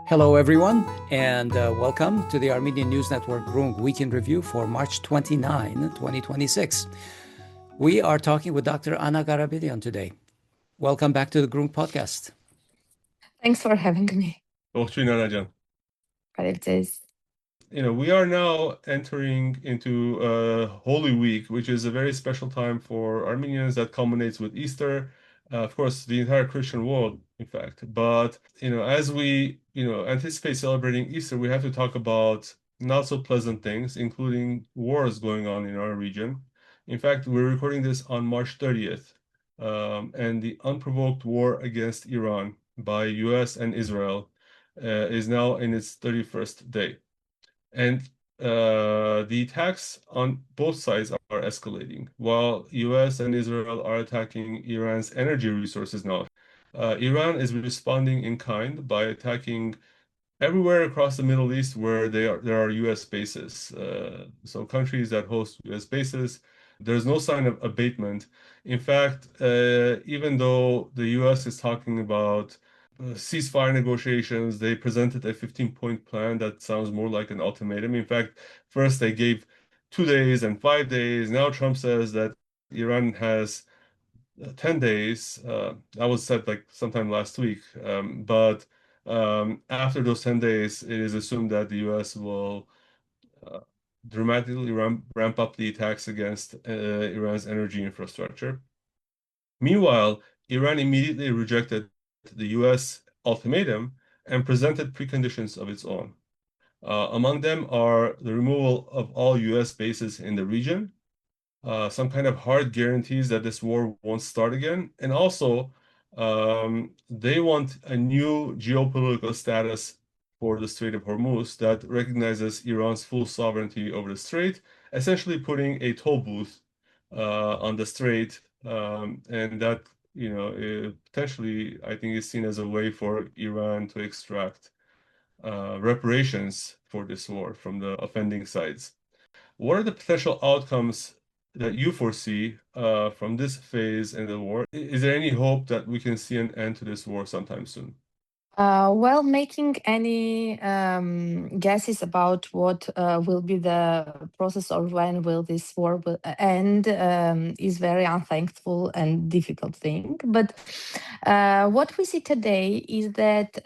Hello, everyone, and welcome to the Armenian News Network Groong Weekend Review for March 29, 2026. We are talking with Dr.Anna Karapetyan today. Welcome back to the Groong podcast. Thanks for having me. Ողջույն Anajan. We are now entering into Holy Week, which is a very special time for Armenians that culminates with Easter. Of course, the entire Christian world, in fact. But, as we, anticipate celebrating Easter, we have to talk about not so pleasant things, including wars going on in our region. In fact, we're recording this on March 30th, and the unprovoked war against Iran by US and Israel is now in its 31st day. And the attacks on both sides are escalating. While US and Israel are attacking Iran's energy resources now, Iran is responding in kind by attacking everywhere across the Middle East where there are US bases. So countries that host US bases, there's no sign of abatement. In fact, even though the US is talking about ceasefire negotiations, they presented a 15-point plan that sounds more like an ultimatum. In fact, first they gave 2 days and 5 days. Now Trump says that Iran has 10 days. That was said like sometime last week. But after those 10 days, it is assumed that the US will dramatically ramp up the attacks against Iran's energy infrastructure. Meanwhile, Iran immediately rejected the US ultimatum and presented preconditions of its own. Among them are the removal of all US bases in the region, some kind of hard guarantees that this war won't start again, and also they want a new geopolitical status for the Strait of Hormuz that recognizes Iran's full sovereignty over the strait, essentially putting a toll booth on the strait, and that potentially, I think, is seen as a way for Iran to extract reparations for this war from the offending sides. What are the potential outcomes that you foresee from this phase in the war? Is there any hope that we can see an end to this war sometime soon? Well, making any guesses about what will be the process or when will this war end is very unthankful and difficult thing. But what we see today is that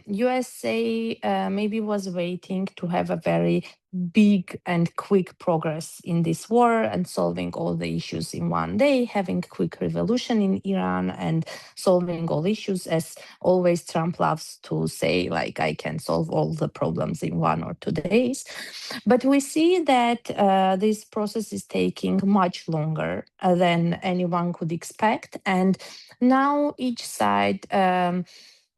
USA maybe was waiting to have a very big and quick progress in this war and solving all the issues in one day, having quick revolution in Iran and solving all issues. As always, Trump loves to say, like, I can solve all the problems in 1 or 2 days. But we see that this process is taking much longer than anyone could expect. And now each side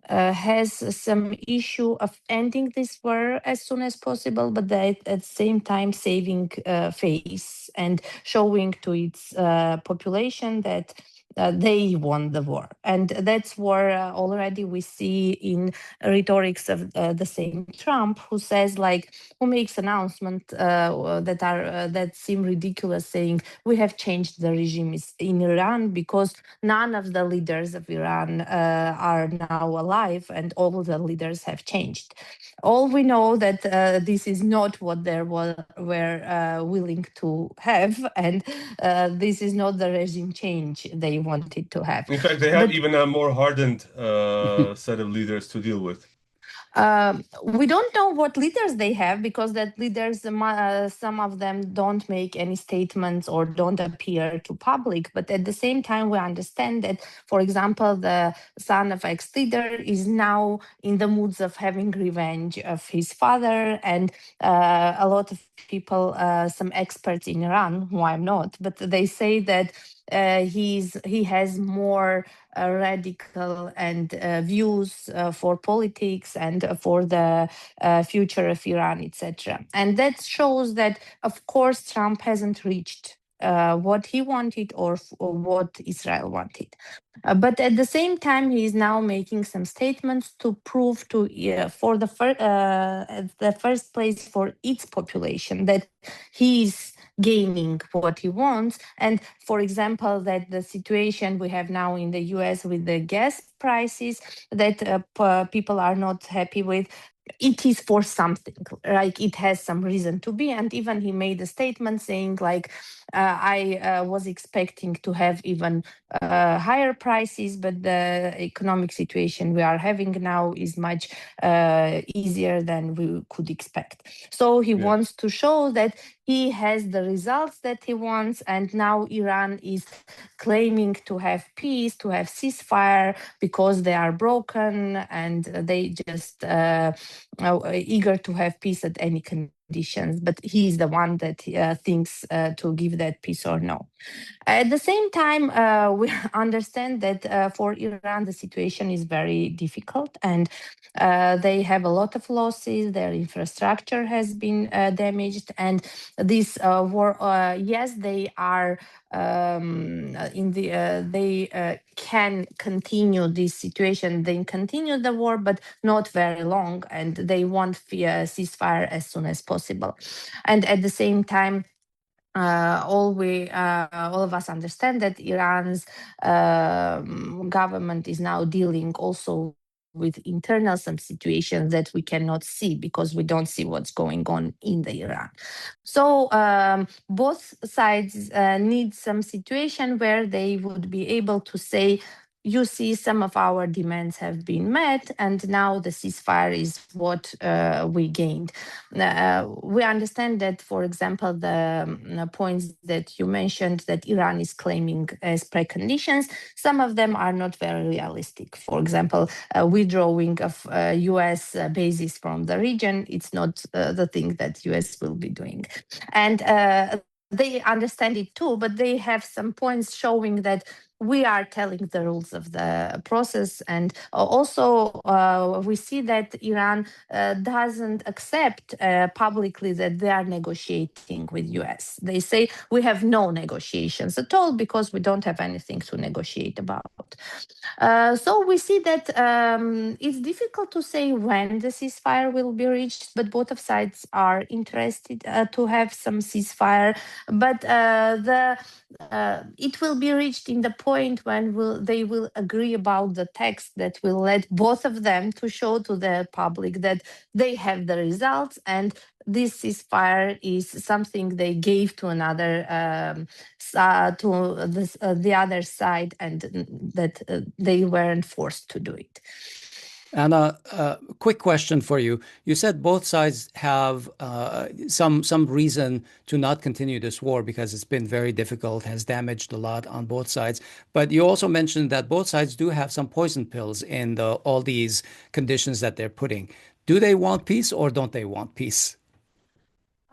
has some issue of ending this war as soon as possible, but at the same time saving face and showing to its population that they won the war. And that's where already we see in rhetorics of the same Trump, who says, who makes announcements that seem ridiculous, saying we have changed the regime in Iran because none of the leaders of Iran are now alive and all the leaders have changed. All we know that this is not what they were willing to have, and this is not the regime change they wanted to have. In fact, they have even a more hardened set of leaders to deal with. We don't know what leaders they have, because that leaders, some of them don't make any statements or don't appear to public. But at the same time, we understand that, for example, the son of ex-leader is now in the moods of having revenge of his father. And a lot of people, some experts in Iran, who I'm not, but they say that he has more radical and views for politics and for the future of Iran, etc. And that shows that, of course, Trump hasn't reached what he wanted or what Israel wanted. But at the same time, he is now making some statements to prove to the first place for its population that he is gaining what he wants. And for example, that the situation we have now in the US with the gas prices that people are not happy with, it is for something, like it has some reason to be. And even he made a statement saying like, I was expecting to have even higher prices, but the economic situation we are having now is much easier than we could expect. So he wants to show that he has the results that he wants, and now Iran is claiming to have peace, to have ceasefire, because they are broken and they just eager to have peace at any conditions. But he is the one that thinks to give that peace or no. At the same time, we understand that for Iran, the situation is very difficult, and they have a lot of losses. Their infrastructure has been damaged, and this war, yes, they are they can continue this situation. They continue the war, but not very long, and they want a ceasefire as soon as possible. And at the same time, all of us understand that Iran's government is now dealing also with internal some situations that we cannot see because we don't see what's going on in the Iran. So both sides need some situation where they would be able to say, you see, some of our demands have been met, and now the ceasefire is what we gained. We understand that, for example, the points that you mentioned that Iran is claiming as preconditions, some of them are not very realistic. For example, withdrawing of US bases from the region, it's not the thing that US will be doing. And they understand it too, but they have some points showing that we are telling the rules of the process. And also we see that Iran doesn't accept publicly that they are negotiating with US. They say we have no negotiations at all because we don't have anything to negotiate about. So we see that it's difficult to say when the ceasefire will be reached, but both of sides are interested to have some ceasefire. But it will be reached in the point when they will agree about the text that will let both of them to show to the public that they have the results, and this ceasefire is something they gave to another the other side, and that they weren't forced to do it. Anna, quick question for you. You said both sides have some reason to not continue this war because it's been very difficult, has damaged a lot on both sides. But you also mentioned that both sides do have some poison pills in all these conditions that they're putting. Do they want peace or don't they want peace?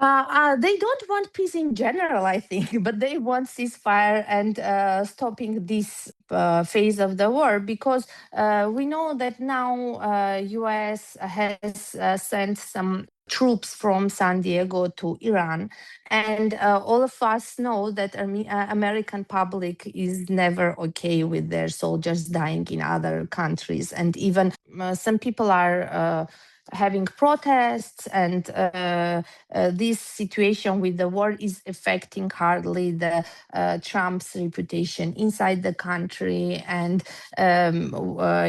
They don't want peace in general, I think, but they want ceasefire and stopping this phase of the war, because we know that now US has sent some troops from San Diego to Iran, and all of us know that American public is never okay with their soldiers dying in other countries, and even some people are having protests, and this situation with the war is affecting hardly the Trump's reputation inside the country, and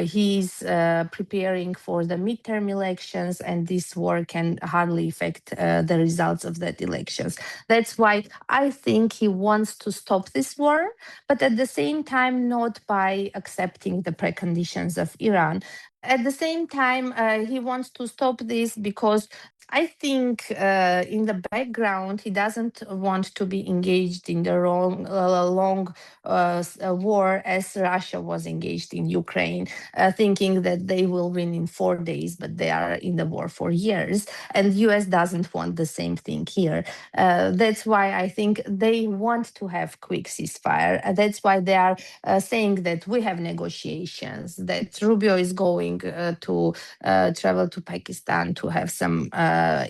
he's preparing for the midterm elections, and this war can hardly affect the results of that elections. That's why I think he wants to stop this war, but at the same time not by accepting the preconditions of Iran. At the same time, he wants to stop this because I think in the background, he doesn't want to be engaged in the long war as Russia was engaged in Ukraine, thinking that they will win in 4 days, but they are in the war for years. And US doesn't want the same thing here. That's why I think they want to have quick ceasefire. That's why they are saying that we have negotiations, that Rubio is going to travel to Pakistan to have some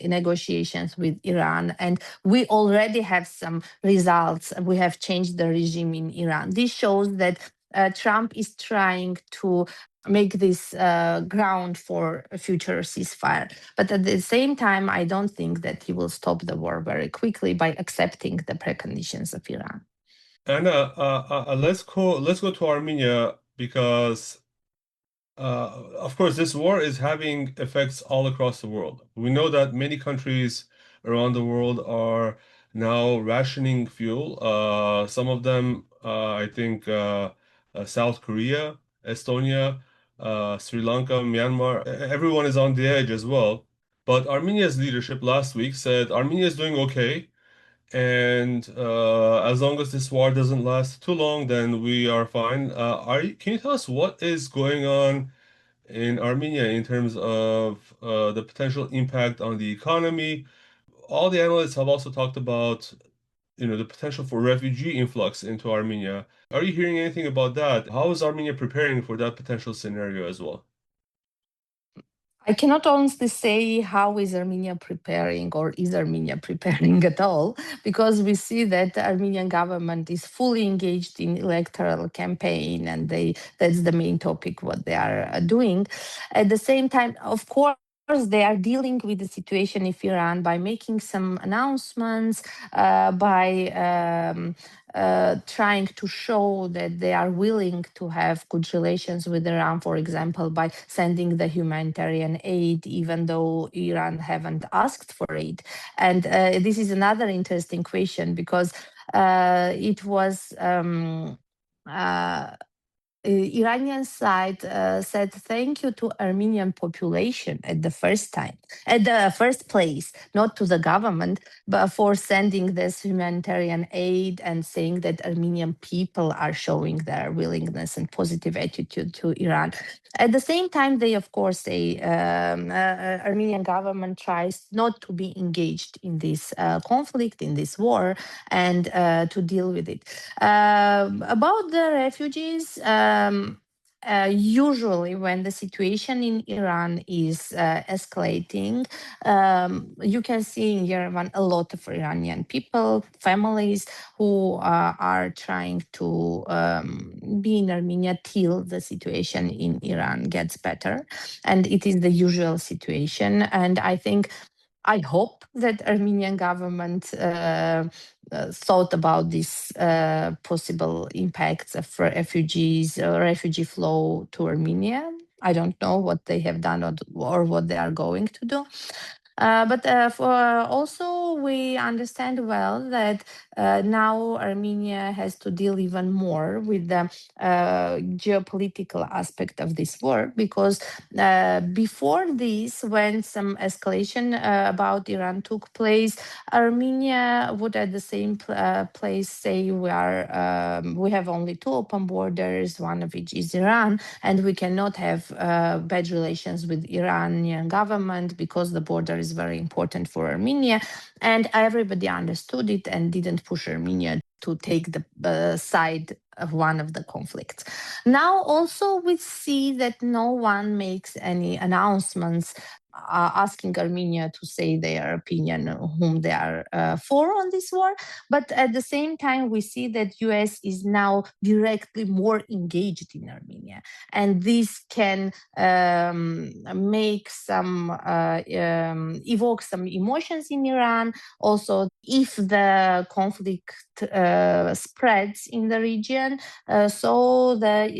negotiations with Iran, and we already have some results. We have changed the regime in Iran. This shows that Trump is trying to make this ground for a future ceasefire. But at the same time, I don't think that he will stop the war very quickly by accepting the preconditions of Iran. Anna, let's go to Armenia because of course, this war is having effects all across the world. We know that many countries around the world are now rationing fuel. Some of them, I think, South Korea, Estonia, Sri Lanka, Myanmar, everyone is on the edge as well. But Armenia's leadership last week said Armenia is doing okay. And as long as this war doesn't last too long, then we are fine. Can you tell us what is going on in Armenia in terms of the potential impact on the economy? All the analysts have also talked about, the potential for refugee influx into Armenia. Are you hearing anything about that? How is Armenia preparing for that potential scenario as well? I cannot honestly say how is Armenia preparing or is Armenia preparing at all, because we see that the Armenian government is fully engaged in electoral campaign, and that's the main topic what they are doing. At the same time, of course, they are dealing with the situation in Iran by making some announcements, by trying to show that they are willing to have good relations with Iran, for example, by sending the humanitarian aid, even though Iran haven't asked for it. And this is another interesting question, because it was Iranian side said thank you to Armenian population at the first place, not to the government, but for sending this humanitarian aid and saying that Armenian people are showing their willingness and positive attitude to Iran. At the same time, they of course say Armenian government tries not to be engaged in this conflict, in this war, and to deal with it. About the refugees, usually when the situation in Iran is escalating, you can see in Yerevan a lot of Iranian people, families who are trying to be in Armenia till the situation in Iran gets better. And it is the usual situation. And I hope that Armenian government thought about these possible impacts of refugees or refugee flow to Armenia. I don't know what they have done or what they are going to do. But also we understand well that now Armenia has to deal even more with the geopolitical aspect of this war, because before this, when some escalation about Iran took place, Armenia would at the same place say we have only two open borders, one of which is Iran, and we cannot have bad relations with Iranian government because the border is very important for Armenia. And everybody understood it and didn't push Armenia to take the side of one of the conflicts. Now also we see that no one makes any announcements asking Armenia to say their opinion, whom they are for on this war. But at the same time, we see that US is now directly more engaged in Armenia. And this can make some, evoke some emotions in Iran. Also, if the conflict spreads in the region, so the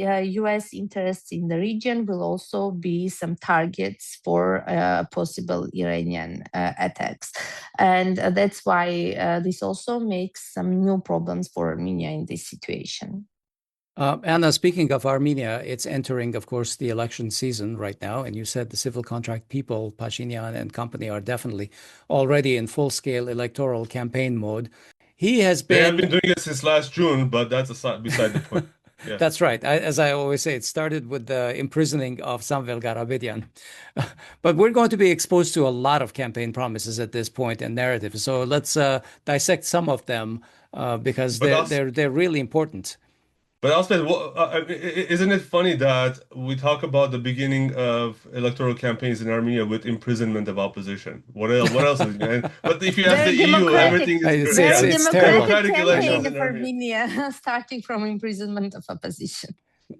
US interests in the region will also be some targets for possible Iranian attacks. And that's why this also makes some new problems for Armenia in this situation. Anna, speaking of Armenia, it's entering, of course, the election season right now. And you said the civil contract people, Pashinyan and company, are definitely already in full-scale electoral campaign mode. He has been... They have been doing it since last June, but that's beside the point. Yeah. That's right. As I always say, it started with the imprisoning of Karapetyan. But we're going to be exposed to a lot of campaign promises at this point and narratives. So let's dissect some of them because they're really important. But Asbed, isn't it funny that we talk about the beginning of electoral campaigns in Armenia with imprisonment of opposition? What else? What else is going? But if you ask the Very EU, democratic, everything is great. very Yeah, It's terrible. democratic democratic elections campaign in of Armenia. Armenia, starting from imprisonment of opposition.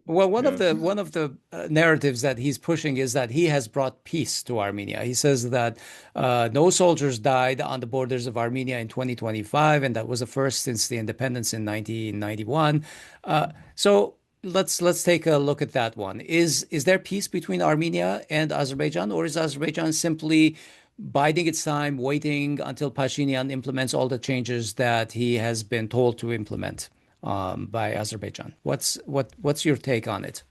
Well, one of Yeah. the narratives that he's pushing is that he has brought peace to Armenia. He says that no soldiers died on the borders of Armenia in 2025, and that was the first since the independence in 1991. So let's take a look at that one. Is there peace between Armenia and Azerbaijan, or is Azerbaijan simply biding its time, waiting until Pashinyan implements all the changes that he has been told to implement by Azerbaijan? What's your take on it?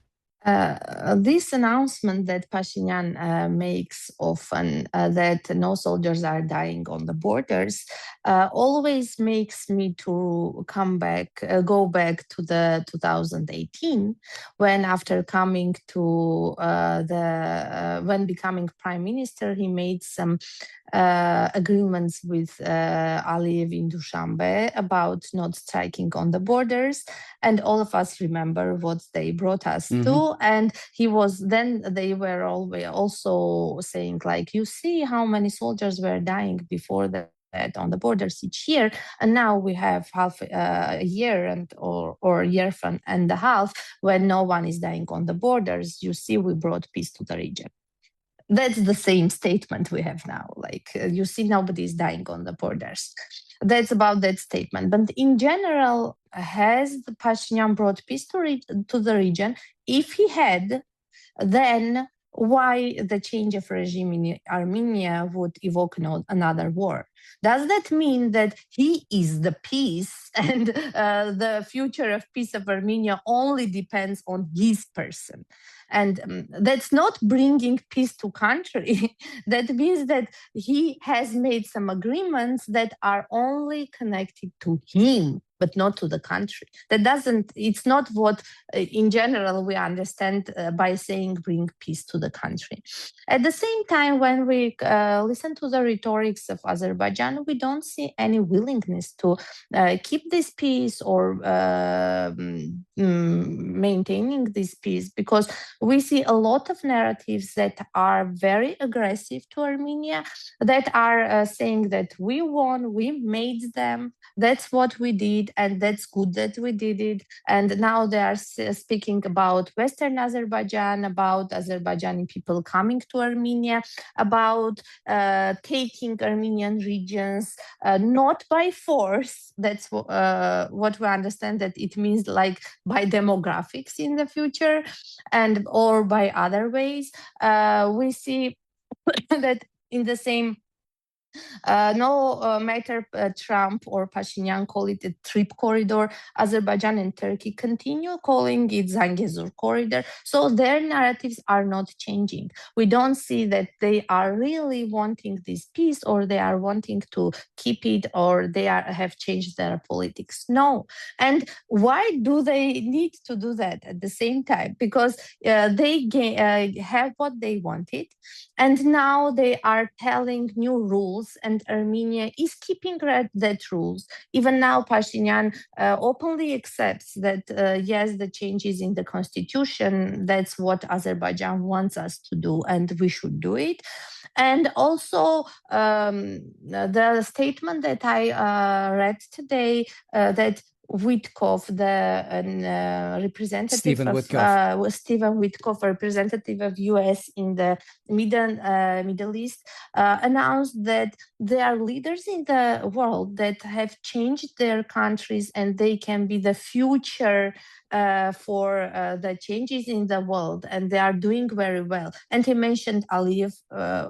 This announcement that Pashinyan makes often, that no soldiers are dying on the borders, always makes me to go back to the 2018, when after coming to when becoming prime minister, he made some agreements with Aliyev in Dushanbe about not striking on the borders, and all of us remember what they brought us to. And they were always also saying, like, you see how many soldiers were dying before that on the borders each year, and now we have half a year or year and a half when no one is dying on the borders. You see, we brought peace to the region. That's the same statement we have now. Like, you see, nobody is dying on the borders. That's about that statement. But in general, has the Pashinyan brought peace to the region? If he had, then why the change of regime in Armenia would evoke another war? Does that mean that he is the peace and the future of peace of Armenia only depends on his person? And that's not bringing peace to country. That means that he has made some agreements that are only connected to him, but not to the country. It's not what in general we understand by saying bring peace to the country. At the same time, when we listen to the rhetorics of Azerbaijan, we don't see any willingness to keep this peace or maintaining this peace, because we see a lot of narratives that are very aggressive to Armenia, that are saying that we won, we made them, that's what we did, and that's good that we did it. And now they are speaking about Western Azerbaijan, about Azerbaijani people coming to Armenia, about taking Armenian regions, not by force. That's what we understand that it means, like by demographics in the future, and or by other ways. We see that in the same no matter Trump or Pashinyan call it a TRIPP corridor, Azerbaijan and Turkey continue calling it Zangezur corridor. So their narratives are not changing. We don't see that they are really wanting this peace, or they are wanting to keep it, or they have changed their politics. No. And why do they need to do that at the same time? Because they have what they wanted, and now they are telling new rules, and Armenia is keeping that rules. Even now, Pashinyan openly accepts that, yes, the changes in the constitution, that's what Azerbaijan wants us to do, and we should do it. And also the statement that I read today, that Witkoff, the representative Stephen of Witkoff. Stephen Witkoff, representative of US in the Middle East, announced that there are leaders in the world that have changed their countries, and they can be the future for the changes in the world, and they are doing very well. And he mentioned Aliyev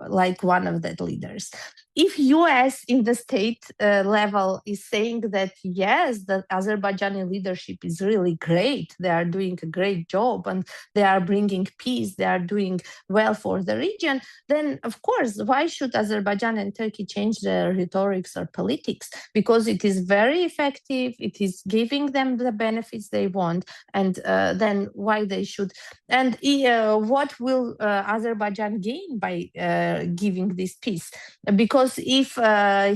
like one of the leaders. If US in the state level is saying that, yes, the Azerbaijani leadership is really great, they are doing a great job, and they are bringing peace, they are doing well for the region, then of course, why should Azerbaijan and Turkey change their rhetorics or politics? Because it is very effective, it is giving them the benefits they want, and then why they should? And what will Azerbaijan gain by giving this peace? Because because if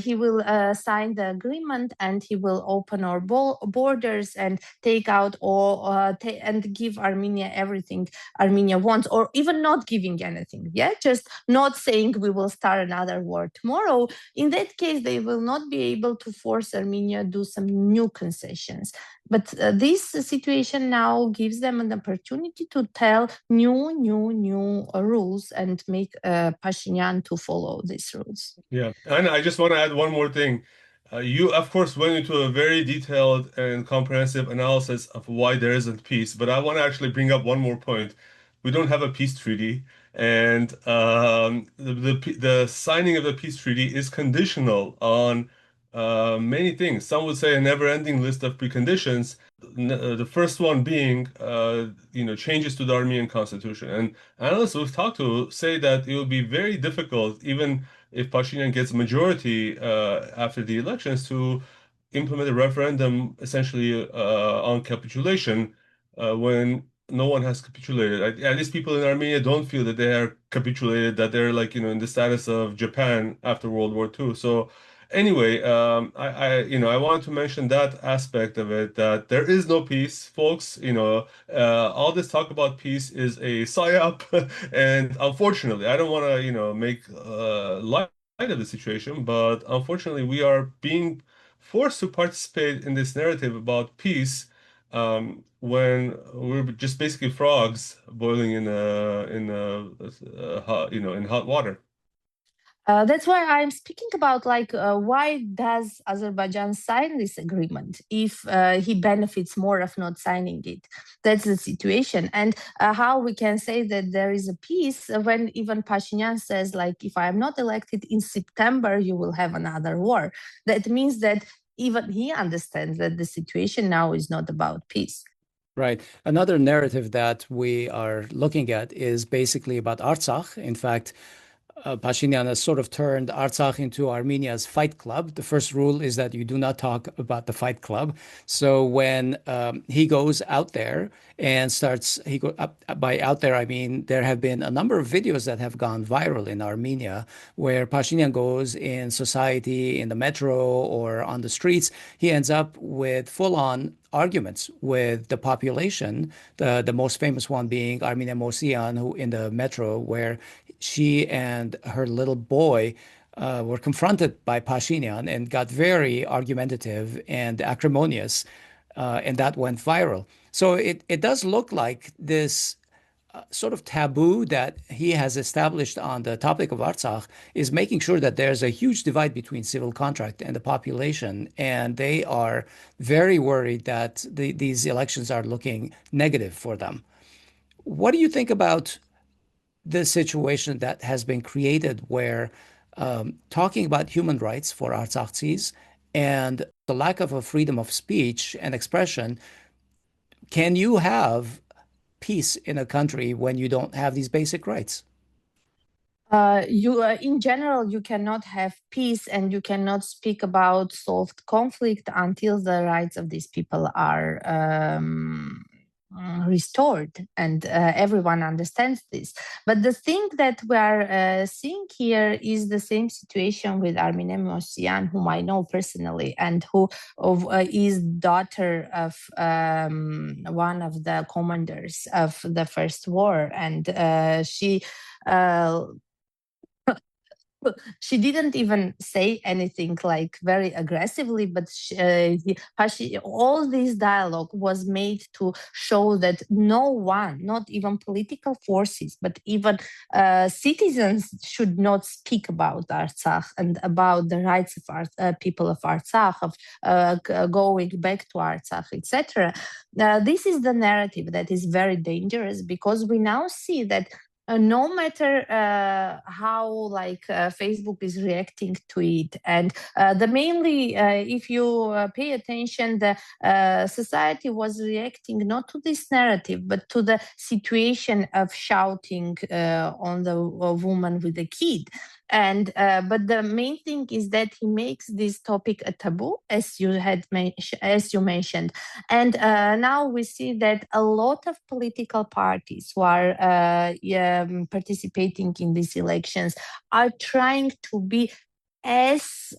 he will sign the agreement and he will open our borders and take out all and give Armenia everything Armenia wants, or even not giving anything, just not saying we will start another war tomorrow, in that case, they will not be able to force Armenia to do some new concessions. But this situation now gives them an opportunity to tell new rules and make Pashinyan to follow these rules. Yeah, and I just want to add one more thing. You, of course, went into a very detailed and comprehensive analysis of why there isn't peace, but I want to actually bring up one more point. We don't have a peace treaty, and the signing of the peace treaty is conditional on many things. Some would say a never-ending list of preconditions. The first one being, changes to the Armenian constitution. And analysts we've talked to say that it will be very difficult, even if Pashinyan gets majority after the elections, to implement a referendum essentially on capitulation when no one has capitulated. At least people in Armenia don't feel that they are capitulated, that they're in the status of Japan after World War II. So anyway, I wanted to mention that aspect of it, that there is no peace, folks. All this talk about peace is a psyop, and unfortunately, I don't want to, make light of the situation, but unfortunately, we are being forced to participate in this narrative about peace when we're just basically frogs boiling in hot water. That's why I'm speaking about why does Azerbaijan sign this agreement if he benefits more of not signing it? That's the situation. And how we can say that there is a peace when even Pashinyan says, if I am not elected in September, you will have another war. That means that even he understands that the situation now is not about peace. Right. Another narrative that we are looking at is basically about Artsakh. In fact, Pashinyan has sort of turned Artsakh into Armenia's fight club. The first rule is that you do not talk about the fight club. So when he goes out there and by out there, I mean, there have been a number of videos that have gone viral in Armenia where Pashinyan goes in society, in the metro or on the streets. He ends up with full-on arguments with the population, the most famous one being Armenian Mosian, who in the metro, where she and her little boy were confronted by Pashinyan and got very argumentative and acrimonious, and that went viral. So it does look like this sort of taboo that he has established on the topic of Artsakh is making sure that there's a huge divide between civil contract and the population. And they are very worried that these elections are looking negative for them. What do you think about the situation that has been created where talking about human rights for Artsakhtsis and the lack of a freedom of speech and expression, can you have peace in a country when you don't have these basic rights? In general, you cannot have peace and you cannot speak about solved conflict until the rights of these people are restored, and everyone understands this. But the thing that we are seeing here is the same situation with Armenian Mosian, whom I know personally, and who is daughter of one of the commanders of the First War, and she didn't even say anything very aggressively, but all this dialogue was made to show that no one, not even political forces, but even citizens should not speak about Artsakh and about the rights of people of Artsakh, of going back to Artsakh, etc. This is the narrative that is very dangerous, because we now see that no matter how Facebook is reacting to it, and if you pay attention, the society was reacting not to this narrative but to the situation of shouting on the woman with the kid. And but the main thing is that he makes this topic a taboo, as you mentioned. And now we see that a lot of political parties who are participating in these elections are trying to be as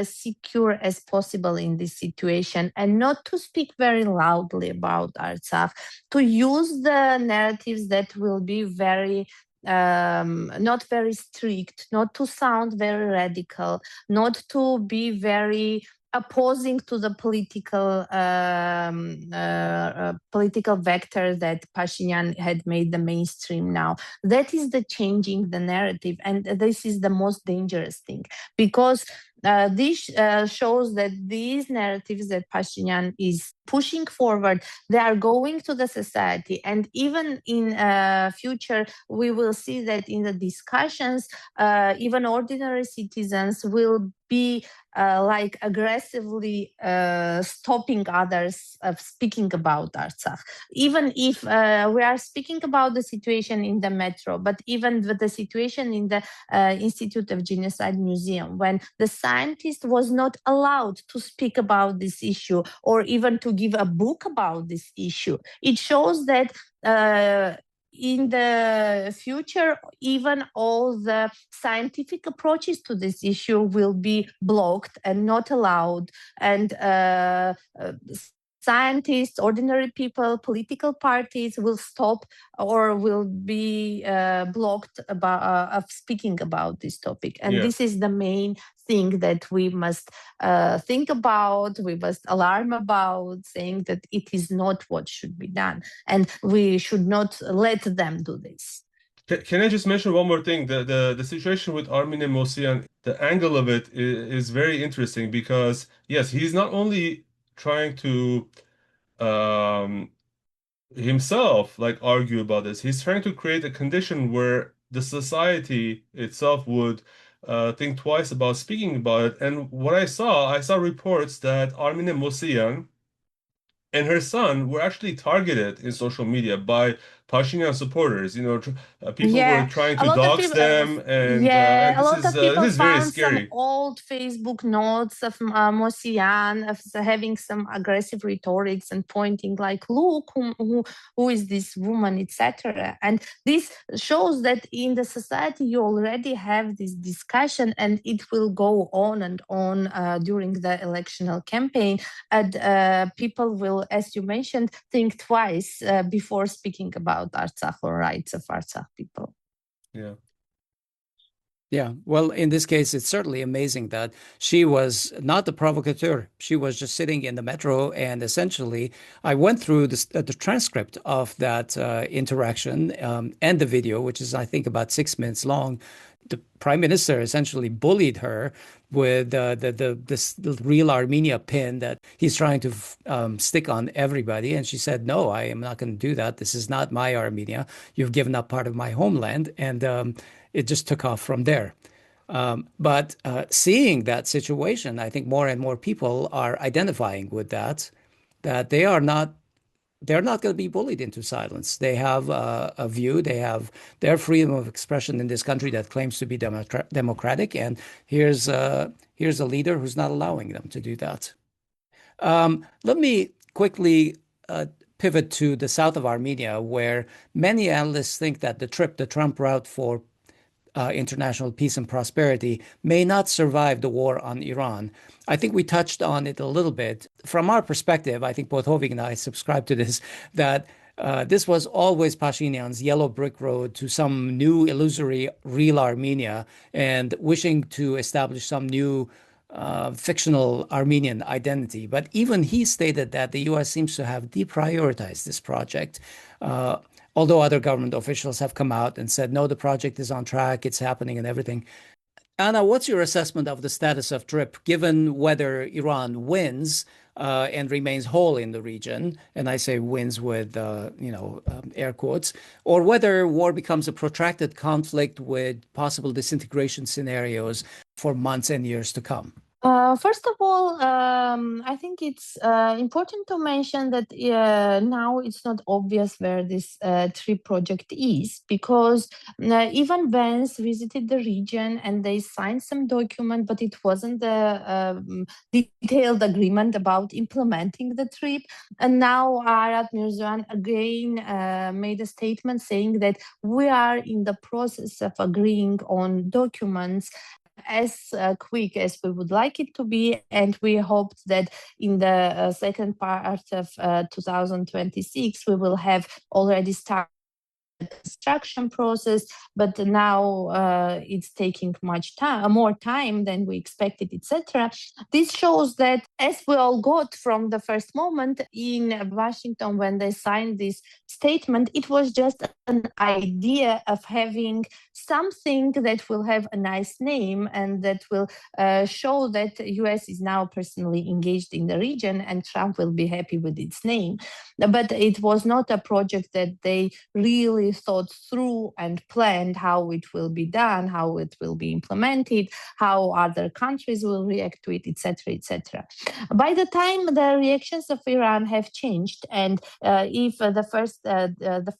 secure as possible in this situation and not to speak very loudly about Artsakh, to use the narratives that will be very not very strict, not to sound very radical, not to be very opposing to the political vector that Pashinyan had made the mainstream now. That is the changing the narrative, and this is the most dangerous thing, because this shows that these narratives that Pashinyan is pushing forward, they are going to the society, and even in future we will see that in the discussions even ordinary citizens will be like aggressively stopping others of speaking about Artsakh. Even if we are speaking about the situation in the metro, but even with the situation in the Institute of Genocide Museum, when the scientist was not allowed to speak about this issue or even to give a book about this issue, it shows that in the future, even all the scientific approaches to this issue will be blocked and not allowed. And scientists, ordinary people, political parties will stop or will be blocked of speaking about this topic. And this is the main thing that we must think about, we must alarm about, saying that it is not what should be done. And we should not let them do this. Can I just mention one more thing? The situation with Armenian Mosian, the angle of it is very interesting because, yes, he's not only trying to himself like argue about this, he's trying to create a condition where the society itself would think twice about speaking about it. And what I saw reports that Armenian Mosian and her son were actually targeted in social media by Pashinyan supporters. People were trying to dox them, and a lot of people this is very found some scary. old Facebook notes of Mosian of having some aggressive rhetorics and pointing like, "Look, who is this woman," etc. And this shows that in the society you already have this discussion, and it will go on and on during the electional campaign. And people will, as you mentioned, think twice before speaking about Artsakh or rights of Artsakh people. Yeah. Yeah. Well, in this case, it's certainly amazing that she was not the provocateur. She was just sitting in the metro, and essentially, I went through the transcript of that interaction and the video, which is, I think, about 6 minutes long. The prime minister essentially bullied her with this Real Armenia pin that he's trying to stick on everybody. And she said, "No, I am not going to do that. This is not my Armenia. You've given up part of my homeland." And it just took off from there. But seeing that situation, I think more and more people are identifying with that they're not going to be bullied into silence. They have a view. They have their freedom of expression in this country that claims to be democratic. And here's a leader who's not allowing them to do that. Let me quickly pivot to the south of Armenia, where many analysts think that the TRIPP, the Trump route for international peace and prosperity, may not survive the war on Iran. I think we touched on it a little bit. From our perspective, I think both Hovik and I subscribe to this, that this was always Pashinyan's yellow brick road to some new illusory real Armenia and wishing to establish some new fictional Armenian identity. But even he stated that the U.S. seems to have deprioritized this project. Although other government officials have come out and said, no, the project is on track, it's happening and everything. Anna, what's your assessment of the status of TRIPP, given whether Iran wins and remains whole in the region, and I say wins with, air quotes, or whether war becomes a protracted conflict with possible disintegration scenarios for months and years to come? First of all, I think it's important to mention that now it's not obvious where this TRIPP project is, because even Vance visited the region and they signed some document, but it wasn't the detailed agreement about implementing the TRIPP. And now Arad Mirzoyan again made a statement saying that we are in the process of agreeing on documents. as quick as we would like it to be, and we hoped that in the second part of 2026 we will have already started construction process, but now it's taking much time, more time than we expected, etc. This shows that, as we all got from the first moment in Washington when they signed this statement, it was just an idea of having something that will have a nice name and that will show that the US is now personally engaged in the region and Trump will be happy with its name. But it was not a project that they really thought through and planned how it will be done, how it will be implemented, how other countries will react to it, etc., etc. By the time the reactions of Iran have changed, and if the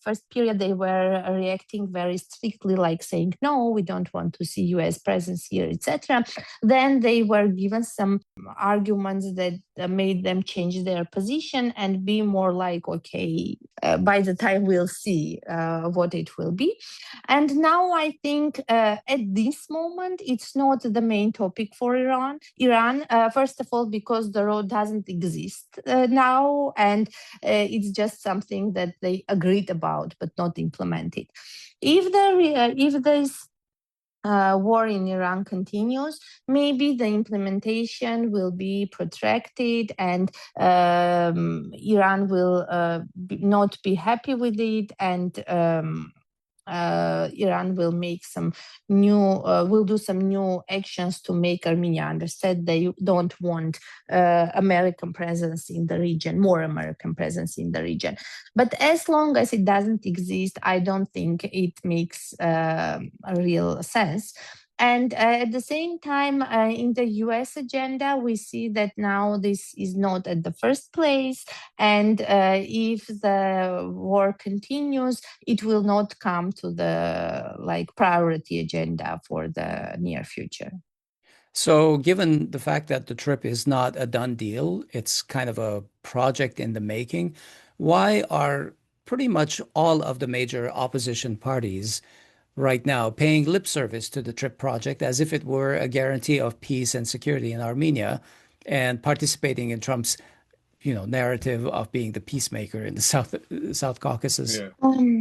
first period they were reacting very strictly, like saying no, we don't want to see U.S. presence here, etc., then they were given some arguments that made them change their position and be more like, okay, by the time we'll see what it will be. And now I think at this moment, it's not the main topic for Iran. First of all, because the road doesn't exist now, and it's just something that they agreed about but not implemented. If this war in Iran continues, maybe the implementation will be protracted and Iran will not be happy with it, and Iran will make some will do some new actions to make Armenia understand they don't want American presence in the region, more American presence in the region. But as long as it doesn't exist, I don't think it makes a real sense. And at the same time, in the US agenda, we see that now this is not at the first place. And if the war continues, it will not come to the priority agenda for the near future. So, given the fact that the TRIPP is not a done deal, it's kind of a project in the making, why are pretty much all of the major opposition parties right now paying lip service to the TRIPP project as if it were a guarantee of peace and security in Armenia and participating in Trump's narrative of being the peacemaker in the South Caucasus? Yeah.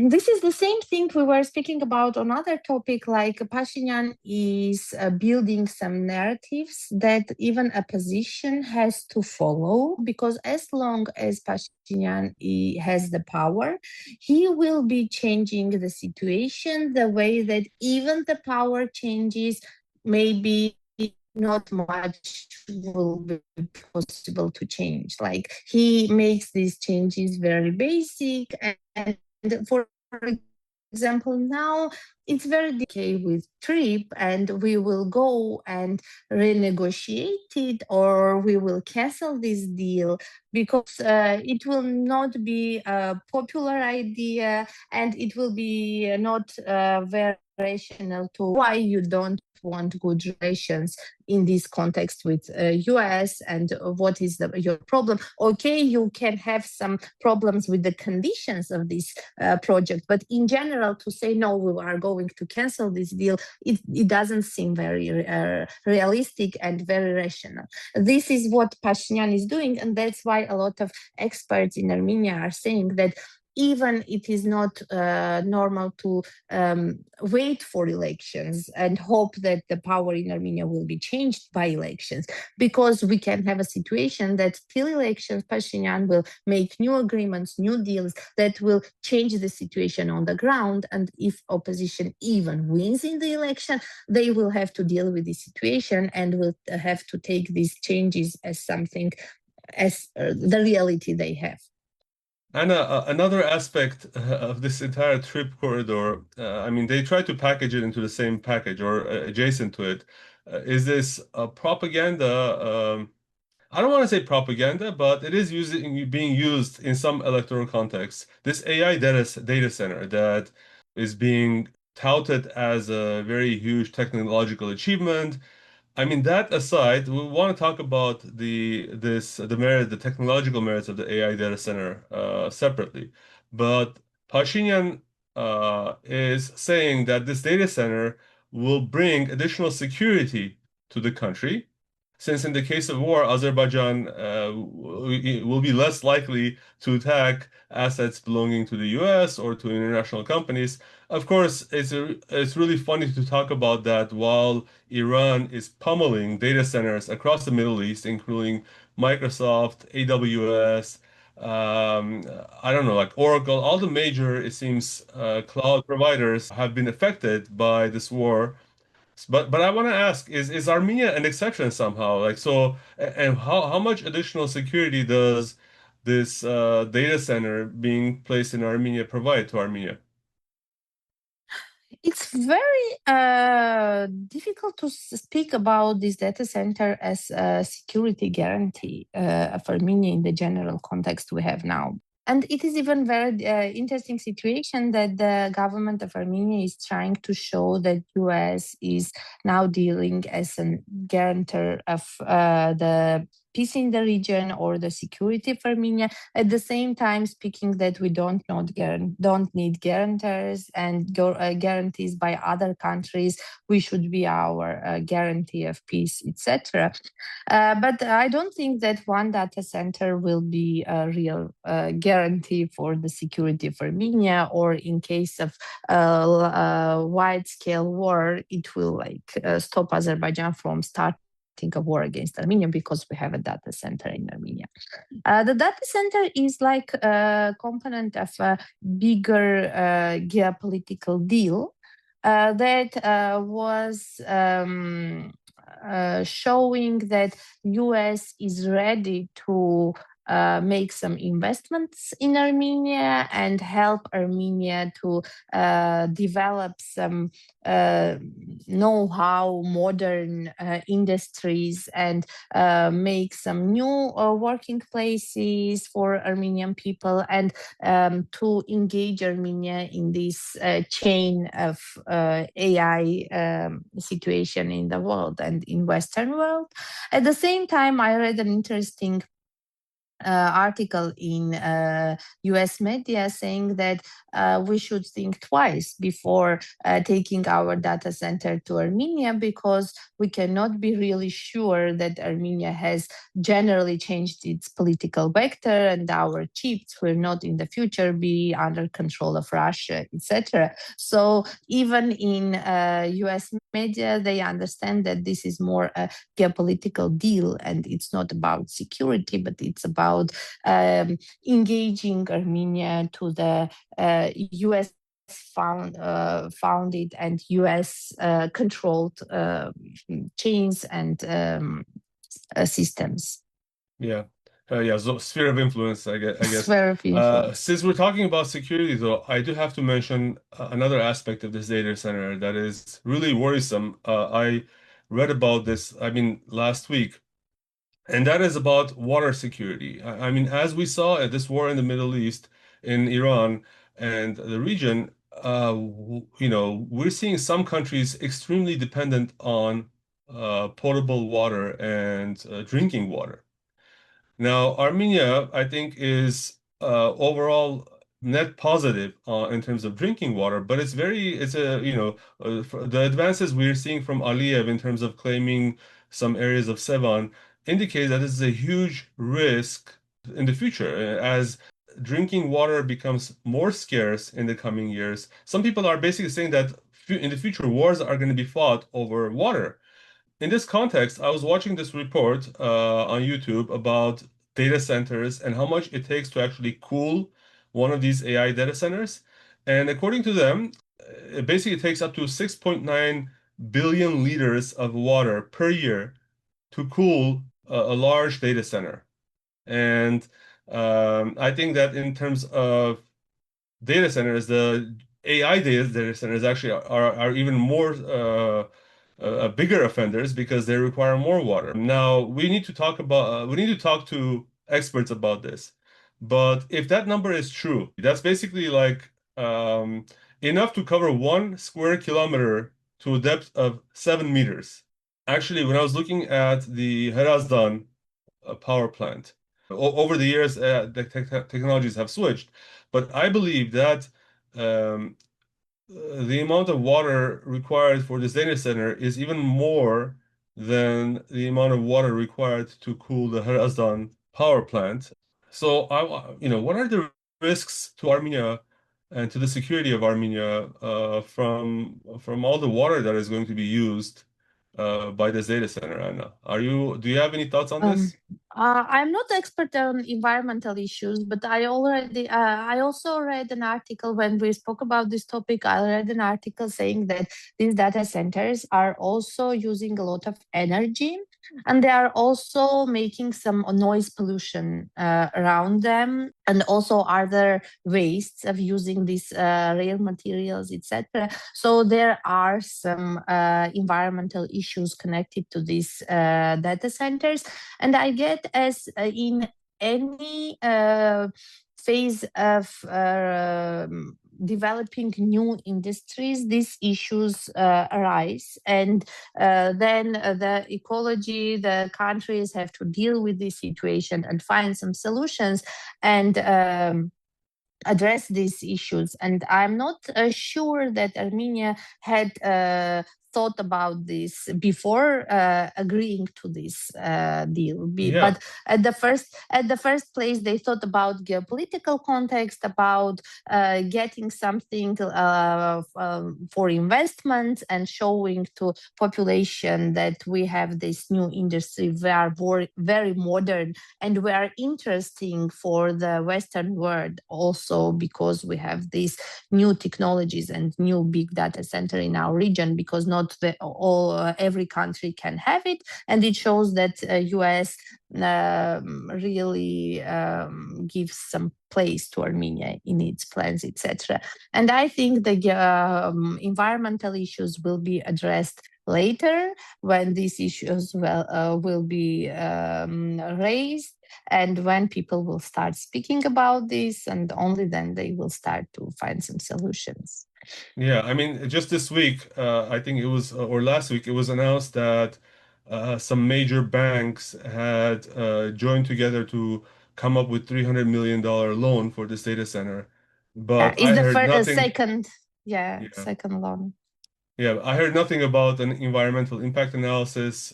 This is the same thing we were speaking about on other topic, like Pashinyan is building some narratives that even opposition has to follow, because as long as Pashinyan has the power, he will be changing the situation the way that even the power changes, maybe not much will be possible to change. Like, he makes these changes very basic, and for example, now it's very decay with TRIPP, and we will go and renegotiate it, or we will cancel this deal because it will not be a popular idea, and it will be not very rational to why you don't want good relations in this context with US, and what is your problem. Okay, you can have some problems with the conditions of this project, but in general, to say no, we are going to cancel this deal, it doesn't seem very realistic and very rational. This is what Pashinyan is doing, and that's why a lot of experts in Armenia are saying that even it is not normal to wait for elections and hope that the power in Armenia will be changed by elections, because we can have a situation that till elections, Pashinyan will make new agreements, new deals that will change the situation on the ground. And if opposition even wins in the election, they will have to deal with this situation and will have to take these changes as something, as the reality they have. Anna, another aspect of this entire TRIPP corridor, I mean, they try to package it into the same package or adjacent to it. Is this propaganda? I don't want to say propaganda, but it is being used in some electoral contexts. This AI data center that is being touted as a very huge technological achievement. I mean, that aside, we want to talk about the technological merits of the AI data center separately. But Pashinyan is saying that this data center will bring additional security to the country, since in the case of war, Azerbaijan will be less likely to attack assets belonging to the US or to international companies. Of course, it's really funny to talk about that while Iran is pummeling data centers across the Middle East, including Microsoft, AWS, I don't know, like Oracle, all the major, it seems, cloud providers have been affected by this war. But I want to ask, is Armenia an exception somehow? Like so, and how much additional security does this data center being placed in Armenia provide to Armenia? It's very difficult to speak about this data center as a security guarantee of Armenia in the general context we have now. And it is even very interesting situation that the government of Armenia is trying to show that US is now dealing as a guarantor of the peace in the region or the security of Armenia. At the same time, speaking that we don't need guarantors and guarantees by other countries. We should be our guarantee of peace, etc. But I don't think that one data center will be a real guarantee for the security of Armenia, or in case of wide-scale war, it will stop Azerbaijan from starting a war against Armenia because we have a data center in Armenia. The data center is like a component of a bigger geopolitical deal that was showing that US is ready to make some investments in Armenia and help Armenia to develop some know-how, modern industries, and make some new working places for Armenian people, and to engage Armenia in this chain of AI situation in the world and in Western world. At the same time, I read an interesting article in US media saying that we should think twice before taking our data center to Armenia, because we cannot be really sure that Armenia has generally changed its political vector and our chips will not in the future be under control of Russia, etc. So even in US media, they understand that this is more a geopolitical deal and it's not about security, but it's about engaging Armenia to the US founded and US controlled chains and systems. Yeah. Yeah, so sphere of influence, I guess. Sphere of influence. Since we're talking about security, though, I do have to mention another aspect of this data center that is really worrisome. I read about this, I mean, last week, and that is about water security. I mean, as we saw at this war in the Middle East, in Iran and the region, we're seeing some countries extremely dependent on potable water and drinking water. Now, Armenia, I think, is overall net positive in terms of drinking water, but the advances we're seeing from Aliyev in terms of claiming some areas of Sevan indicate that this is a huge risk in the future as drinking water becomes more scarce in the coming years. Some people are basically saying that in the future, wars are going to be fought over water. In this context, I was watching this report on YouTube about data centers and how much it takes to actually cool one of these AI data centers. And according to them, it basically takes up to 6.9 billion liters of water per year to cool a large data center. And I think that in terms of data centers, the AI data centers actually are even more bigger offenders because they require more water. Now we need to talk to experts about this. But if that number is true, that's basically like enough to cover 1 square kilometer to a depth of 7 meters. Actually, when I was looking at the Herazdan power plant, over the years, the technologies have switched, but I believe that um, the amount of water required for this data center is even more than the amount of water required to cool the Hrazdan power plant. So what are the risks to Armenia and to the security of Armenia from all the water that is going to be used by this data center, Anna? Do you have any thoughts on Um, this? I'm not expert on environmental issues, but I also read an article when we spoke about this topic. I read an article saying that these data centers are also using a lot of energy, and they are also making some noise pollution around them, and also other wastes of using these rare materials, etc. So there are some environmental issues connected to these data centers. And I get as in any phase of developing new industries, these issues arise. And then the ecology, the countries have to deal with this situation and find some solutions and address these issues. And I'm not sure that Armenia had thought about this before agreeing to this deal. Yeah. But at the first place, they thought about geopolitical context, about getting something for investment and showing to population that we have this new industry. We are very modern and we are interesting for the Western world also because we have these new technologies and new big data center in our region, because not every country can have it, and it shows that US really gives some place to Armenia in its plans, etc. And I think the environmental issues will be addressed later when these issues will be raised, and when people will start speaking about this, and only then they will start to find some solutions. Yeah, I mean, just this week, I think it was, or last week, it was announced that some major banks had joined together to come up with $300 million loan for this data center. Yeah, But it's I the heard nothing. second, yeah, Yeah. second loan. Yeah, I heard nothing about an environmental impact analysis.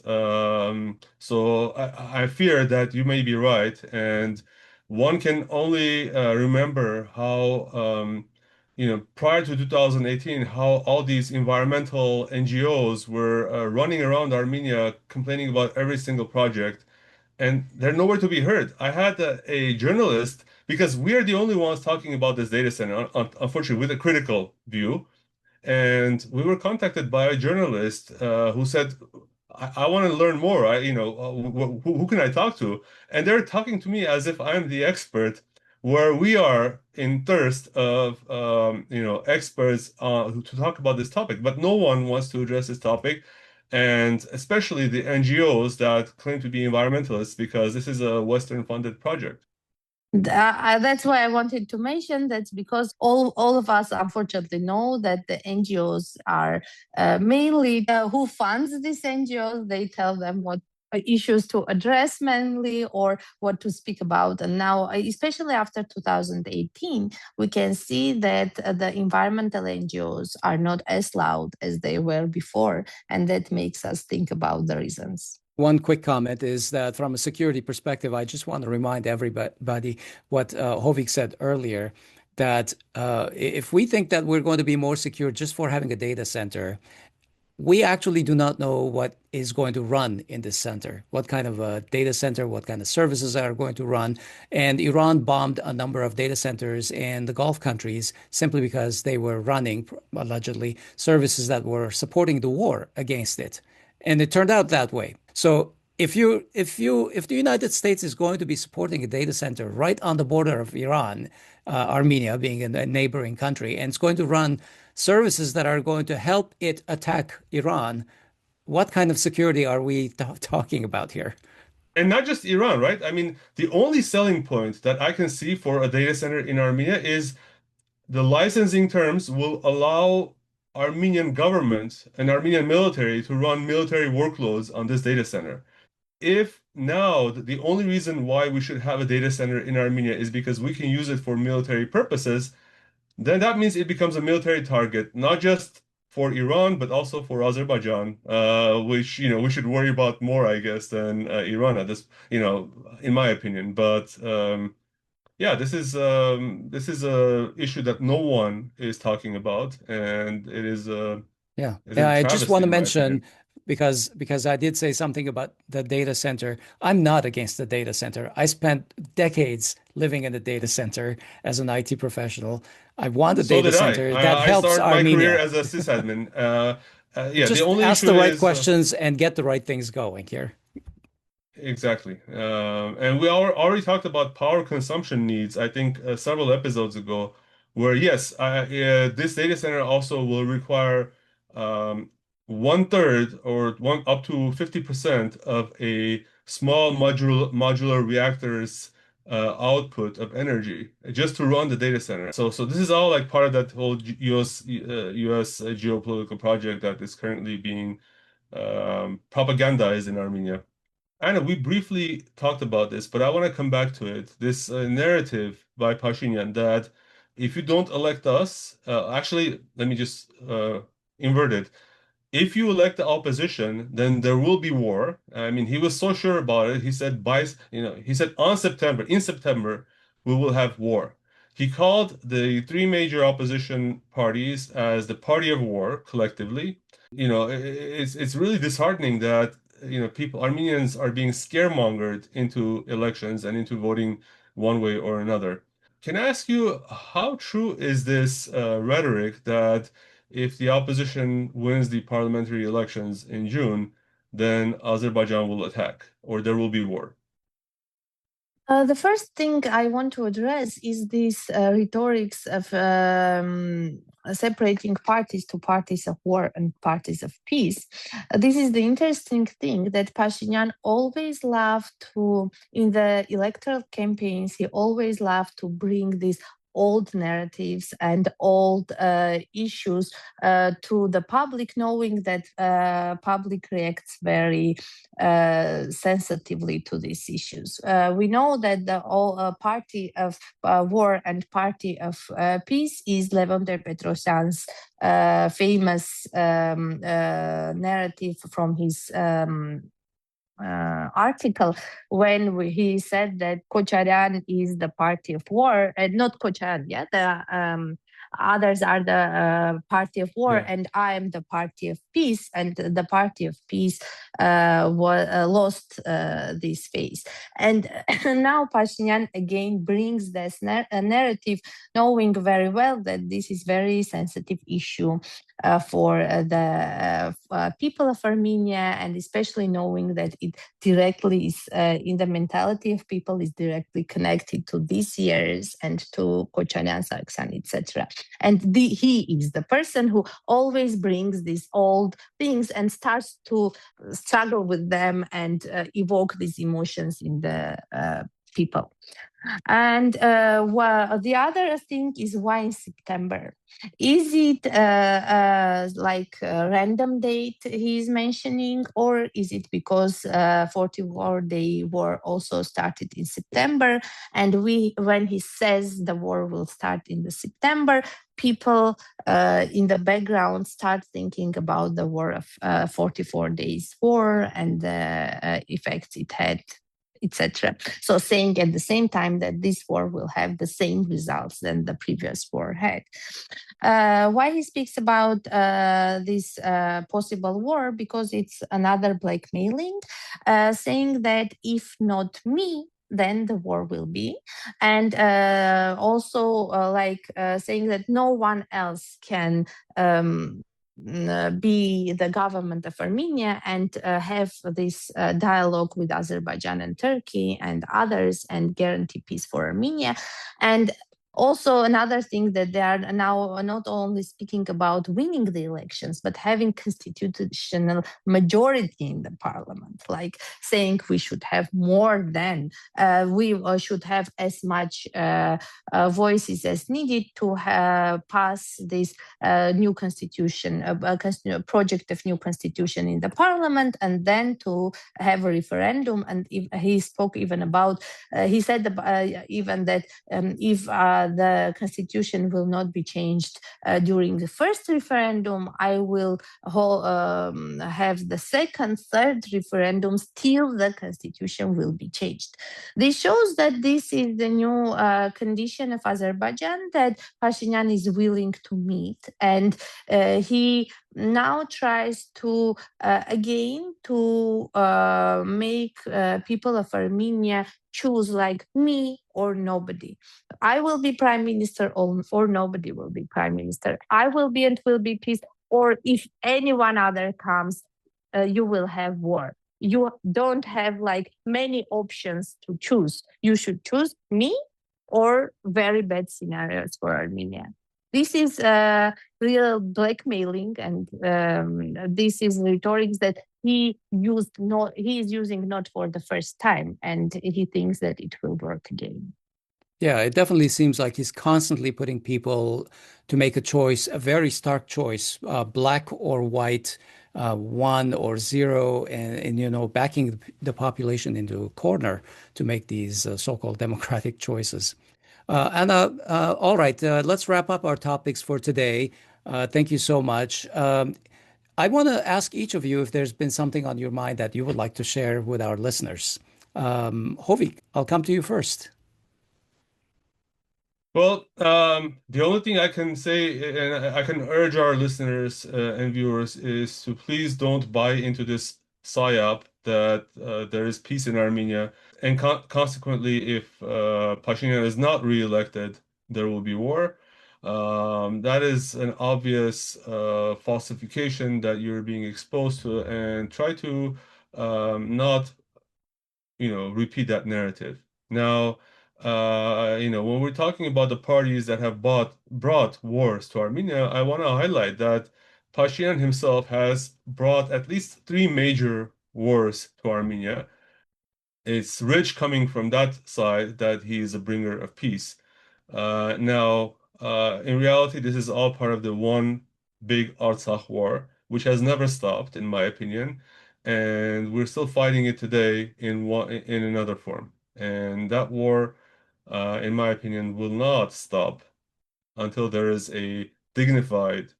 So I fear that you may be right. And one can only remember how, prior to 2018, how all these environmental NGOs were running around Armenia complaining about every single project, and they're nowhere to be heard. I had a journalist, because we are the only ones talking about this data center, unfortunately, with a critical view. And we were contacted by a journalist who said, I want to learn more. Who can I talk to? And they're talking to me as if I'm the expert, where we are in thirst of, experts to talk about this topic. But no one wants to address this topic, and especially the NGOs that claim to be environmentalists, because this is a Western-funded project. That's why I wanted to mention that's because all of us unfortunately know that the NGOs are mainly who funds these NGOs. They tell them what issues to address mainly or what to speak about. And now, especially after 2018, we can see that the environmental NGOs are not as loud as they were before. And that makes us think about the reasons. One quick comment is that from a security perspective, I just want to remind everybody what Hovik said earlier, that if we think that we're going to be more secure just for having a data center, we actually do not know what is going to run in this center, what kind of a data center, what kind of services are going to run. And Iran bombed a number of data centers in the Gulf countries simply because they were running, allegedly, services that were supporting the war against it. And it turned out that way. So if the United States is going to be supporting a data center right on the border of Iran, Armenia being a neighboring country, and it's going to run services that are going to help it attack Iran, what kind of security are we talking about here? And not just Iran, right? I mean, the only selling point that I can see for a data center in Armenia is the licensing terms will allow Armenian government and Armenian military to run military workloads on this data center. If now the only reason why we should have a data center in Armenia is because we can use it for military purposes, then that means it becomes a military target, not just for Iran, but also for Azerbaijan, which, we should worry about more, I guess, than Iran at this, in my opinion. But yeah, this is a issue that no one is talking about, and it is Yeah. is Yeah, a I just want travesty, to in my opinion. mention because I did say something about the data center. I'm not against the data center. I spent decades living in a data center as an IT professional. I want a So data did I. center that I helps started my career Armenia. as a sysadmin. Yeah, the Just only ask issue the right is questions and get the right things going here. exactly. And we already talked about power consumption needs, I think, several episodes ago, where yes, this data center also will require um, one third or one up to 50% of a small modular reactor's output of energy just to run the data center. So this is all like part of that whole US geopolitical project that is currently being propagandized in Armenia. Anna, we briefly talked about this, but I want to come back to it. This narrative by Pashinyan that if you don't elect us, actually, let me just invert it. If you elect the opposition, then there will be war. I mean, he was so sure about it. He said he said in September, we will have war. He called the three major opposition parties as the party of war collectively. It's really disheartening that people Armenians are being scaremongered into elections and into voting one way or another. Can I ask you how true is this rhetoric that if the opposition wins the parliamentary elections in June, then Azerbaijan will attack or there will be war? The first thing I want to address is this rhetorics of separating parties to parties of war and parties of peace. This is the interesting thing that Pashinyan always loved to, in the electoral campaigns, he always loved to bring these old narratives and old issues to the public, knowing that public reacts very sensitively to these issues. We know that the party of war and party of peace is Levon Bedrossian's famous narrative from his article when he said that Kocharian is the party of war and not Kocharian, yeah, the others are the party of war, Yeah. and I am the party of peace, and the party of peace lost this phase. And now Pashinyan again brings this narrative, knowing very well that this is very sensitive issue for the people of Armenia, and especially knowing that it directly is in the mentality of people is directly connected to these years and to Kochanian, Sarksan, etc. And he is the person who always brings these old things and starts to struggle with them and evoke these emotions in the people. And the other thing is why in September? Is it like a random date he's mentioning, or is it because 44-day war also started in September, and when he says the war will start in the September, people in the background start thinking about the war of 44 days war and the effects it had, etc. So saying at the same time that this war will have the same results than the previous war had. Why he speaks about this possible war? Because it's another blackmailing, saying that if not me, then the war will be. And also saying that no one else can be the government of Armenia and have this dialogue with Azerbaijan and Turkey and others and guarantee peace for Armenia. And also another thing that they are now not only speaking about winning the elections, but having constitutional majority in the parliament, like saying we should have more than, we should have as much voices as needed to pass this new constitution, a project of new constitution in the parliament, and then to have a referendum. And he spoke even about, he said even that if the constitution will not be changed during the first referendum. I will have the second, third referendums till the constitution will be changed. This shows that this is the new condition of Azerbaijan that Pashinyan is willing to meet, and he now tries to again to make people of Armenia choose like me or nobody. I will be prime minister or nobody will be prime minister. I will be and will be peace, or if anyone other comes, you will have war. You don't have like many options to choose. You should choose me or very bad scenarios for Armenia. This is real blackmailing, and this is rhetoric that he is using not for the first time, and he thinks that it will work again. Yeah, it definitely seems like he's constantly putting people to make a choice, a very stark choice, black or white, one or zero, and backing the population into a corner to make these so-called democratic choices. Anna, all right, let's wrap up our topics for today. Thank you so much. I want to ask each of you if there's been something on your mind that you would like to share with our listeners. Hovik, I'll come to you first. Well, the only thing I can say, and I can urge our listeners and viewers, is to please don't buy into this psyop that there is peace in Armenia. And consequently, if Pashinyan is not reelected, there will be war. That is an obvious falsification that you're being exposed to, and try to not, repeat that narrative. Now, when we're talking about the parties that have brought wars to Armenia, I want to highlight that Pashinyan himself has brought at least 3 major wars to Armenia. It's rich coming from that side that he is a bringer of peace. Now, in reality, this is all part of the one big Artsakh war, which has never stopped, in my opinion, and we're still fighting it today in another form. And that war, in my opinion, will not stop until there is a dignified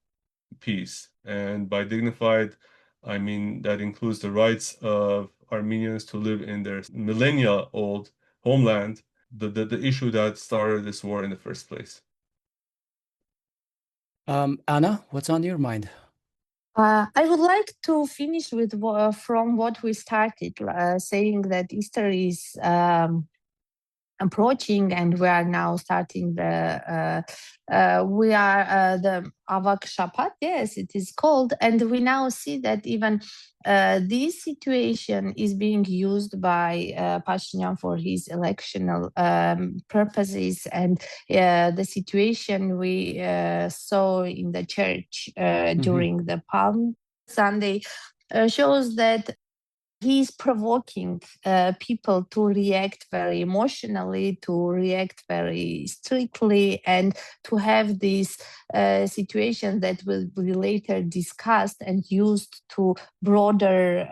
peace. And by dignified, I mean that includes the rights of Armenians to live in their millennia-old homeland, the issue that started this war in the first place. Anna, what's on your mind? I would like to finish with from what we started, saying that Easter is approaching, and we are now starting the Avak Shapat, yes, it is called, and we now see that even this situation is being used by Pashinyan for his electional purposes, and the situation we saw in the church during the Palm Sunday shows that he's provoking people to react very emotionally, to react very strictly, and to have these situations that will be later discussed and used to broader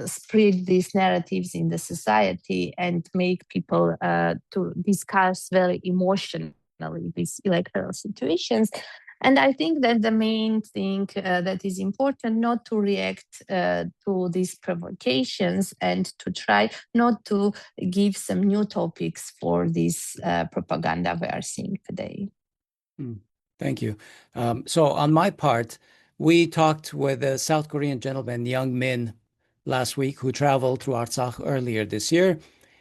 spread these narratives in the society and make people to discuss very emotionally these electoral situations. And I think that the main thing that is important, not to react to these provocations and to try not to give some new topics for this propaganda we are seeing today. Thank you. So on my part, we talked with a South Korean gentleman, Young Min, last week, who traveled through Artsakh earlier this year.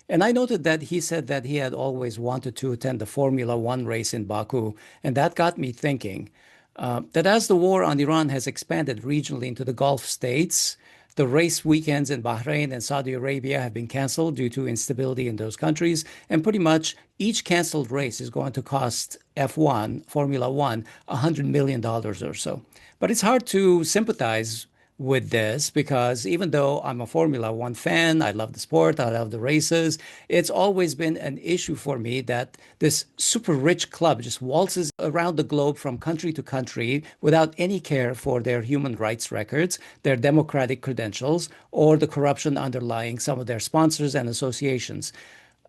And I noted that he said that he had always wanted to attend the Formula One race in Baku. And that got me thinking that as the war on Iran has expanded regionally into the Gulf states, the race weekends in Bahrain and Saudi Arabia have been canceled due to instability in those countries. And pretty much each canceled race is going to cost F1, Formula One, $100 million or so. But it's hard to sympathize with this because even though I'm a Formula One fan, I love the sport, I love the races, it's always been an issue for me that this super rich club just waltzes around the globe from country to country without any care for their human rights records, their democratic credentials, or the corruption underlying some of their sponsors and associations.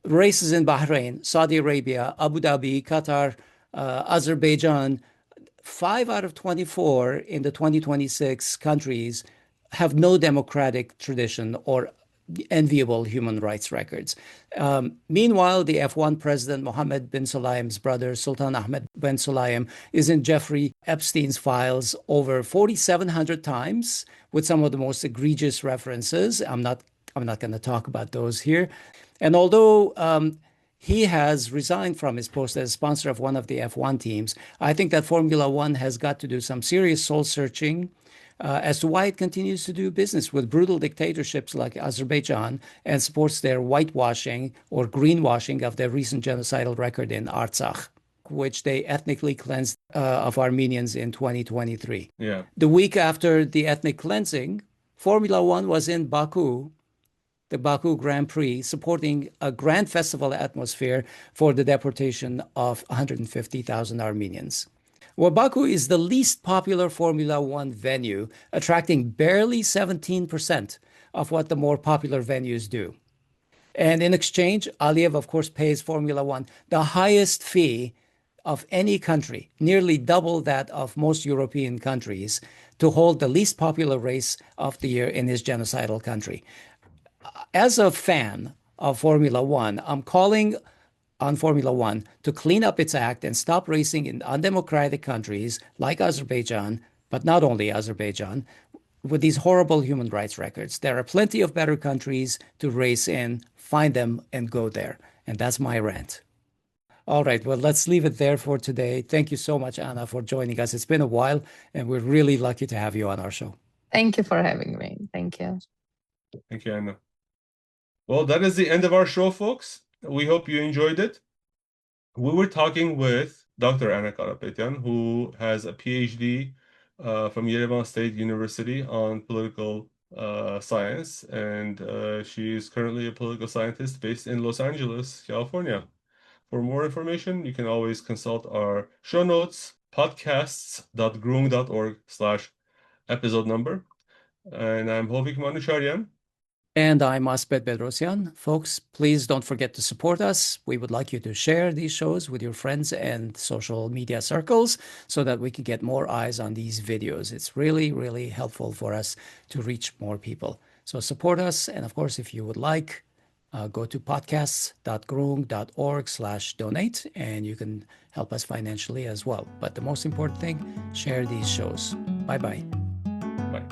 races in Bahrain, Saudi Arabia, Abu Dhabi, Qatar, Azerbaijan, 5 out of 24 in the 2026 countries have no democratic tradition or enviable human rights records. Meanwhile, the F1 president, Mohammed bin Sulayem's brother, Sultan Ahmed bin Sulayem, is in Jeffrey Epstein's files over 4,700 times with some of the most egregious references. I'm not going to talk about those here. And although he has resigned from his post as sponsor of one of the F1 teams, I think that Formula One has got to do some serious soul searching as to why it continues to do business with brutal dictatorships like Azerbaijan and supports their whitewashing or greenwashing of their recent genocidal record in Artsakh, which they ethnically cleansed of Armenians in 2023. Yeah. The week after the ethnic cleansing, Formula One was in Baku, the Baku Grand Prix, supporting a grand festival atmosphere for the deportation of 150,000 Armenians. Well, Baku is the least popular Formula One venue, attracting barely 17% of what the more popular venues do. And in exchange, Aliyev, of course, pays Formula One the highest fee of any country, nearly double that of most European countries, to hold the least popular race of the year in his genocidal country. As a fan of Formula One, I'm calling on Formula One to clean up its act and stop racing in undemocratic countries like Azerbaijan, but not only Azerbaijan, with these horrible human rights records. There are plenty of better countries to race in. Find them and go there. And that's my rant. All right, well, let's leave it there for today. Thank you so much, Anna, for joining us. It's been a while, and we're really lucky to have you on our show. Thank you for having me. Thank you. Thank you, Anna. Well, that is the end of our show, folks. We hope you enjoyed it. We were talking with Dr. Anna Karapetyan, who has a PhD from Yerevan State University on political science, and she is currently a political scientist based in Los Angeles, California. For more information, you can always consult our show notes, podcasts.groong.org/episode number. And I'm Hovik Manucharyan. And I'm Asbed Bedrossian. Folks, please don't forget to support us. We would like you to share these shows with your friends and social media circles so that we can get more eyes on these videos. It's really, really helpful for us to reach more people. So support us. And of course, if you would like, go to podcasts.groong.org/donate, and you can help us financially as well. But the most important thing, share these shows. Bye-bye. Bye.